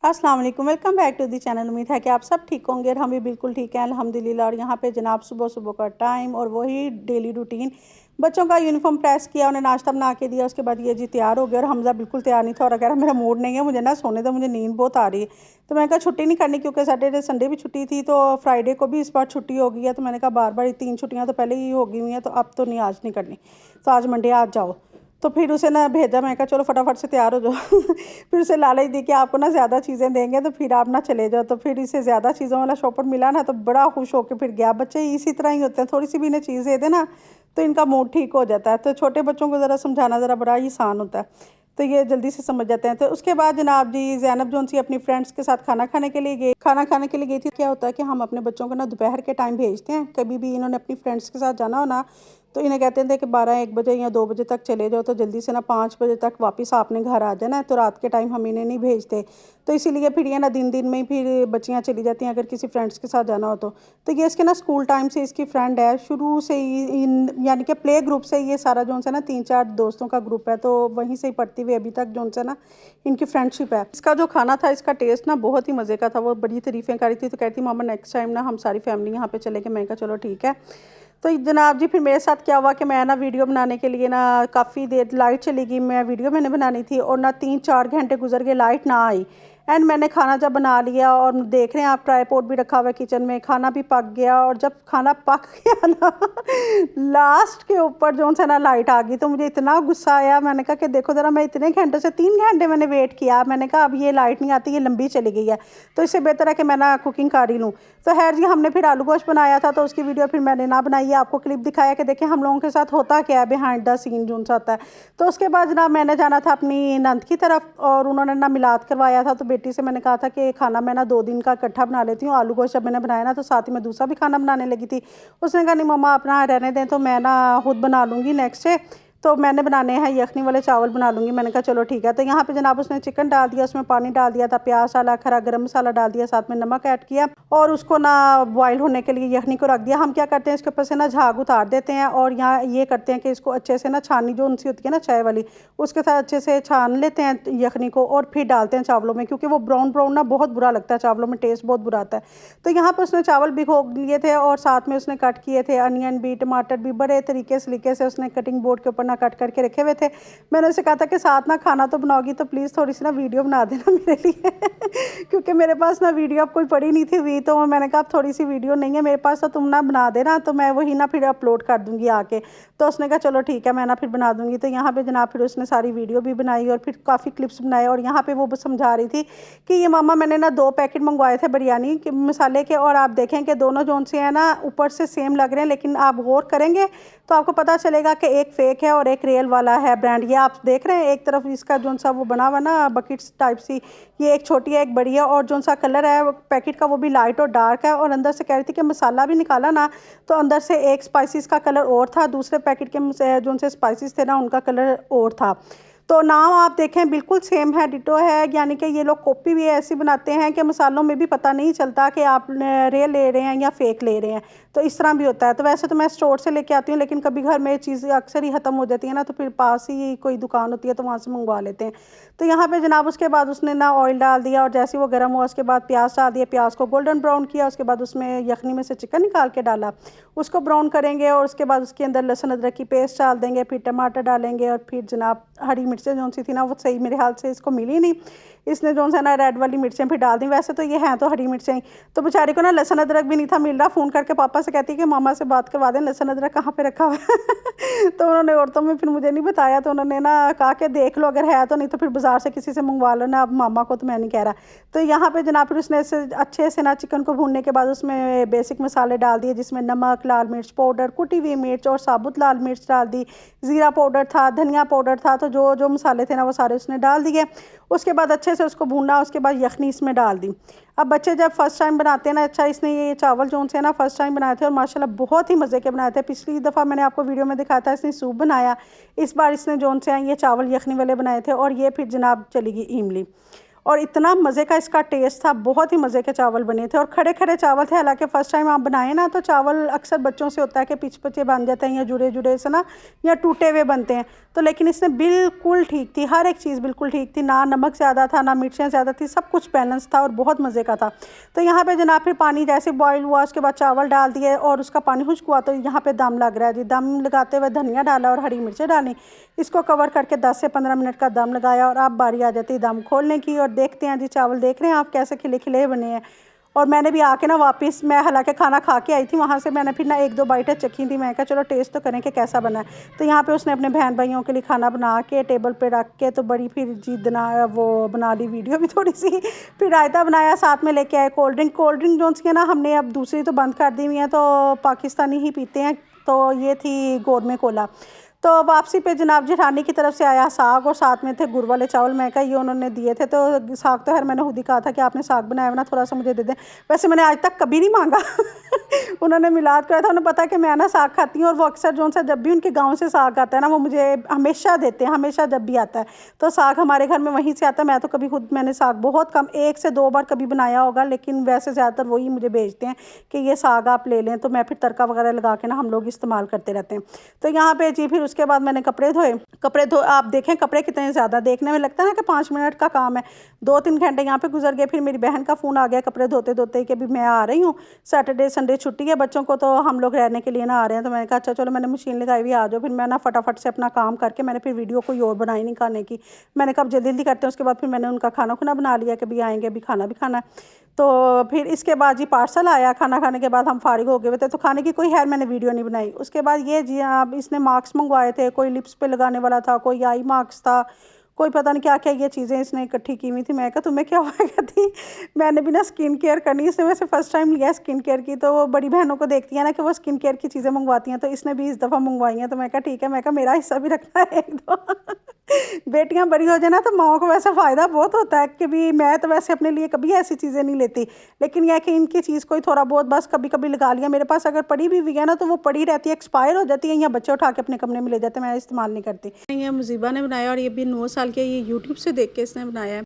अस्सलाम वालेकुम, welcome back to the channel. उम्मीद है कि आप सब ठीक होंगे और हम भी बिल्कुल ठीक हैं अल्हम्दुलिल्लाह। और यहाँ पे जनाब सुबह सुबह का टाइम और वही डेली रूटीन, बच्चों का यूनिफॉर्म प्रेस किया, उन्हें नाश्ता बना के दिया, उसके बाद ये जी तैयार हो गया। और हमजा बिल्कुल तैयार नहीं था और कह रहा मेरा मूड नहीं है, मुझे ना सोने दो, मुझे नींद बहुत आ रही है। तो मैंने कहा छुट्टी नहीं करनी, क्योंकि सैटरडे संडे भी छुट्टी थी, तो फ्राइडे को भी इस बार छुट्टी हो गई है। तो मैंने कहा बार बार 3 छुट्टियाँ तो पहले ही हो गई हुई हैं, तो अब तो नहीं, आज नहीं करनी, तो आज मंडे आज जाओ। तो फिर उसे ना भेजा, मैं कहा चलो फटाफट से तैयार हो जाओ। फिर उसे लालच दी कि आपको ना ज़्यादा चीज़ें देंगे तो फिर आप ना चले जाओ। तो फिर इसे ज़्यादा चीज़ों वाला शॉपर मिला ना, तो बड़ा खुश होकर फिर गया। बच्चे इसी तरह ही होते हैं, थोड़ी सी भी इन्हें चीज़ दे देना तो इनका मूड ठीक हो जाता है। तो छोटे बच्चों को ज़रा समझाना ज़रा बड़ा ही आसान होता है, तो ये जल्दी से समझ जाते हैं। तो उसके बाद जनाब जी ज़ैनब जोन सी अपनी फ्रेंड्स के साथ खाना खाने के लिए गई। खाना खाने के लिए गई थी। क्या होता है कि हम अपने बच्चों को ना दोपहर के टाइम भेजते हैं, कभी भी इन्होंने अपनी फ्रेंड्स के साथ जाना हो ना, तो इन्हें कहते थे कि 12-1 बजे या 2 बजे तक चले जाओ, तो जल्दी से ना 5 बजे तक वापस आपने घर आ जाना है। तो रात के टाइम हम इन्हें नहीं भेजते, तो इसीलिए फिर ये ना दिन दिन में ही फिर बच्चियाँ चली जाती हैं अगर किसी फ्रेंड्स के साथ जाना हो तो ये इसके ना स्कूल टाइम से इसकी फ्रेंड है, शुरू से ही यानी कि प्ले ग्रुप से ये सारा जो है ना 3-4 दोस्तों का ग्रुप है, तो वहीं से ही पढ़ती हुई अभी तक जो है ना इनकी फ्रेंडशिप है। इसका जो खाना था, इसका टेस्ट ना बहुत ही मज़े का था, वो बड़ी तारीफ़ें कर रही थी। तो कहती मामा नेक्स्ट टाइम ना हम सारी फैमिली यहाँ पे चले गए। मैंने कहा चलो ठीक है। तो जनाब जी फिर मेरे साथ क्या हुआ कि मैं ना वीडियो बनाने के लिए ना काफ़ी देर लाइट चली गई, मैं वीडियो मैंने बनानी थी और ना 3-4 घंटे गुजर गए, लाइट ना आई। एंड मैंने खाना जब बना लिया और देख रहे हैं आप ट्राईपोड भी रखा हुआ है किचन में, खाना भी पक गया। और जब खाना पक गया ना लास्ट के ऊपर जो है ना लाइट आ गई, तो मुझे इतना गुस्सा आया। मैंने कहा कि देखो ज़रा, मैं इतने घंटे से 3 घंटे मैंने वेट किया, मैंने कहा अब ये लाइट नहीं आती, ये लंबी चली गई है, तो इससे बेहतर है कि मैं ना कुकिंग कर ही लूँ। तो खैर जी हमने फिर आलू गोश्त बनाया था, तो उसकी वीडियो फिर मैंने ना बनाई है, आपको क्लिप दिखाया कि देखें हम लोगों के साथ होता क्या है, बिहाइंड द सीन जो सा होता है। तो उसके बाद जनाब मैंने जाना था अपनी नंद की तरफ, और उन्होंने ना मिलाद करवाया था। तो बेटी से मैंने कहा था कि खाना मैं ना 2 दिन का इकट्ठा बना लेती हूँ। आलू गोश्त जब मैंने बनाया ना, तो साथ ही मैं दूसरा भी खाना बनाने लगी थी। उसने कहा नहीं मम्मा अपना रहने दें, तो मैं ना खुद बना लूँगी नेक्स्ट डे, तो मैंने बनाने हैं यखनी वाले चावल बना लूँगी। मैंने कहा चलो ठीक है। तो यहाँ पे जनाब उसने चिकन डाल दिया, उसमें पानी डाल दिया था, प्याज डाला, खरा गरम मसाला डाल दिया, साथ में नमक ऐड किया और उसको ना बॉयल होने के लिए यखनी को रख दिया। हम क्या करते हैं, इसके ऊपर से ना झाग उतार देते हैं और यहाँ ये करते हैं कि इसको अच्छे से ना छानी जो उनसी होती है ना चाय वाली, उसके साथ अच्छे से छान लेते हैं यखनी को और फिर डालते हैं चावलों में, क्योंकि वो ब्राउन ब्राउन ना बहुत बुरा लगता है चावलों में, टेस्ट बहुत बुरा आता है। तो यहाँ पर उसने चावल भिगो लिए थे और साथ में उसने कट किए थे अनियन भी, टमाटर भी, बड़े तरीके से उसने कटिंग बोर्ड के ऊपर ना कट करके रखे हुए थे। मैंने उसे कहा था कि साथ ना खाना तो बनाओगी तो प्लीज़ थोड़ी सी ना वीडियो बना देना मेरे लिए क्योंकि मेरे पास ना वीडियो अब कोई पड़ी नहीं थी हुई, तो मैंने कहा अब थोड़ी सी वीडियो नहीं है मेरे पास, तो तुम ना बना देना, तो मैं वही ना फिर अपलोड कर दूँगी आके। तो उसने कहा चलो ठीक है, मैं ना फिर बना दूँगी। तो यहाँ पे जनाब फिर उसने सारी वीडियो भी बनाई और फिर काफ़ी क्लिप्स बनाए। और यहाँ पे वो समझा रही थी कि ये मामा मैंने ना 2 पैकेट मंगवाए थे बिरयानी के मसाले के, और आप देखें कि दोनों जोन से हैं ना ऊपर से सेम लग रहे हैं, लेकिन आप गौर करेंगे तो आपको पता चलेगा कि एक फ़ेक है और एक रियल वाला है ब्रांड। ये आप देख रहे हैं, एक तरफ इसका जो सा वो बना हुआ ना बकेट्स टाइप सी, ये एक छोटी है एक बड़ी है, और जो सा कलर है पैकेट का वो भी लाइट और डार्क है। और अंदर से कह रही थी कि मसाला भी निकाला ना, तो अंदर से एक स्पाइसेस का कलर और था, दूसरे पैकेट के जो से स्पाइसेस थे ना उनका कलर और था। तो नाम आप देखें बिल्कुल सेम है, डिटो है, यानी कि ये लोग कॉपी भी ऐसी बनाते हैं कि मसालों में भी पता नहीं चलता कि आप रियल ले रहे हैं या फेक ले रहे हैं। तो इस तरह भी होता है। तो वैसे तो मैं स्टोर से लेके आती हूँ, लेकिन कभी घर में चीज़ें अक्सर ही ख़त्म हो जाती है ना, तो फिर पास ही कोई दुकान होती है तो वहाँ से मंगवा लेते हैं। तो यहाँ पे जनाब उसके बाद उसने ना ऑयल डाल दिया, और जैसे वो गर्म हुआ उसके बाद प्याज डाल दिया, प्याज को गोल्डन ब्राउन किया, उसके बाद उसमें यखनी में से चिकन निकाल के डाला, उसको ब्राउन करेंगे, और उसके बाद उसके अंदर लहसुन अदरक की पेस्ट डाल देंगे, फिर टमाटर डालेंगे, और फिर जनाब हरी मिर्चें जो सी थी ना वो सही मेरे हाल से इसको मिली नहीं, इसने जो है ना रेड वाली मिर्चें फिर डाल दी। वैसे तो ये हैं तो हरी मिर्चें ही, तो बेचारी को ना लहसुन अदरक भी नहीं था मिल रहा। फ़ोन करके पापा से कहती कि मामा से बात करवा दें लहसुन अदरक कहाँ पे रखा हुआ है तो उन्होंने औरतों में फिर मुझे नहीं बताया, तो उन्होंने ना कहा कि देख लो अगर है तो, नहीं तो फिर बाज़ार से किसी से मंगवा लो ना, अब मामा को तो मैं नहीं कह रहा। तो यहाँ पे जनाब फिर उसने अच्छे से ना चिकन को भूनने के बाद उसमें बेसिक मसाले डाल दिए, जिसमें नमक, लाल मिर्च पाउडर, कुटी हुई मिर्च और साबुत लाल मिर्च डाल दी, ज़ीरा पाउडर था, धनिया पाउडर था, तो जो जो मसाले थे ना वो सारे उसने डाल दिए। उसके बाद अच्छे से उसको भूनना, उसके बाद यखनी इसमें डाल दी। अब बच्चे जब फर्स्ट टाइम बनाते हैं ना, अच्छा इसने ये चावल जो से ना फर्स्ट टाइम बनाए थे और माशाल्लाह बहुत ही मज़े के बनाए थे। पिछली दफ़ा मैंने आपको वीडियो में दिखाया था इसने सूप बनाया, इस बार इसने जो से ये चावल यखनी वाले बनाए थे। और ये फिर जनाब चली गई इमली, और इतना मज़े का इसका टेस्ट था, बहुत ही मज़े के चावल बने थे और खड़े खड़े चावल थे। हालांकि फ़र्स्ट टाइम आप बनाए ना तो चावल अक्सर बच्चों से होता है कि पिच पिचे बन जाते हैं या जुड़े जुड़े से ना या टूटे हुए बनते हैं, तो लेकिन इसने बिल्कुल ठीक थी, हर एक चीज़ बिल्कुल ठीक थी, ना नमक ज़्यादा था ना मिर्चें ज़्यादा थी, सब कुछ बैलेंस था और बहुत मज़े का था। तो यहाँ पे जनाब फिर पानी जैसे बॉईल हुआ उसके बाद चावल डाल दिए और उसका पानी खुश्क हुआ, तो यहाँ पे दम लग रहा है जी। दम लगाते हुए धनिया डाला और हरी मिर्चें डाली, इसको कवर करके 10 से 15 मिनट का दम लगाया और अब बारी आ जाती है दम खोलने की। और देखते हैं जी चावल, देख रहे हैं आप कैसे खिले खिले बने हैं। और मैंने भी आके ना वापस, मैं हालांकि खाना खा के आई थी वहाँ से, मैंने फिर ना 1-2 बाइटें चखी थी, मैं कहा चलो टेस्ट तो करें कि कैसा बना है। तो यहाँ पे उसने अपने बहन भाइयों के लिए खाना बना के टेबल पे रख के तो बड़ी फिर जिदना वो बना ली वीडियो भी थोड़ी सी। फिर रायता बनाया, साथ में लेके आए कोल्ड ड्रिंक जो सी है ना हमने अब दूसरी तो बंद कर दी हुई है, तो पाकिस्तानी ही पीते हैं, तो ये थी गोरमे कोला। तो वापसी पे जनाब जेठानी की तरफ से आया साग और साथ में थे गुड़ वाले चावल, मैं कहा ये उन्होंने दिए थे। तो साग तो खैर मैंने खुद ही कहा था कि आपने साग बनाया हुआ ना, थोड़ा सा मुझे दे दें। वैसे मैंने आज तक कभी नहीं मांगा उन्होंने मिलाद कराया था, उन्हें पता है कि मैं ना साग खाती हूँ और वो अक्सर जो सा जब भी उनके गाँव से साग आता है ना वो मुझे हमेशा देते हैं, हमेशा जब भी आता है। तो साग हमारे घर में वहीं से आता है, मैं तो कभी खुद, मैंने साग बहुत कम 1 से 2 बार कभी बनाया होगा, लेकिन वैसे ज़्यादातर वही मुझे भेजते हैं कि ये साग आप ले लें, तो मैं फिर तड़का वगैरह लगा के ना हम लोग इस्तेमाल करते रहते हैं। तो यहाँ पे जी फिर उसके बाद मैंने कपड़े धो, आप देखें कपड़े कितने ज़्यादा, देखने में लगता है ना कि 5 मिनट का काम है, 2-3 घंटे यहाँ पे गुजर गए। फिर मेरी बहन का फ़ोन आ गया कपड़े धोते धोते कि अभी मैं आ रही हूँ, सैटरडे संडे छुट्टी है बच्चों को, तो हम लोग रहने के लिए ना आ रहे हैं। तो मैंने कहा अच्छा चलो, मैंने मशीन लगाई हुई, आ जाओ। फिर मैं ना फटाफट से अपना काम करके मैंने फिर वीडियो कोई और बनाई नहीं खाने की, मैंने कहा जल्दी जल्दी करते हैं। उसके बाद फिर मैंने उनका खाना खुना बना लिया कि अभी आएँगे, अभी खाना भी खाना है। तो फिर इसके बाद जी पार्सल आया, खाना खाने के बाद हम फारिग हो गए हुए थे, तो खाने की कोई खैर मैंने वीडियो नहीं बनाई। उसके बाद ये जी अब इसने मास्क मंगवाए थे, कोई लिप्स पे लगाने वाला था, कोई आई मास्क था, कोई पता नहीं क्या क्या ये चीज़ें इसने इकट्ठी की हुई थी। मैं कहा तुम्हें क्या हुआ थी, मैंने भी ना स्किन केयर करनी, इसने वैसे फ़र्स्ट टाइम लिया स्किन केयर की, तो वो बड़ी बहनों को देखती है ना कि वो स्किन केयर की चीज़ें मंगवाती हैं, तो इसने भी इस दफ़ा मंगवाई हैं। तो मैं कहा ठीक है, मैं कहा मेरा हिस्सा भी रखना है 1-2 बेटियां बड़ी हो जाए ना तो माओ को वैसे फ़ायदा बहुत होता है कि भी मैं तो वैसे अपने लिए कभी ऐसी चीज़ें नहीं लेती, लेकिन यह कि इनकी चीज़ कोई थोड़ा बहुत बस कभी कभी लगा लिया। मेरे पास अगर पड़ी भी हुई है ना तो वो पड़ी रहती है, एक्सपायर हो जाती है, या बच्चे उठा के अपने कमरे में ले जाते हैं, मैं इस्तेमाल नहीं करती। ये मुजीबा ने बनाया और ये भी 9 साल के, ये यूट्यूब से देख के इसने बनाया है।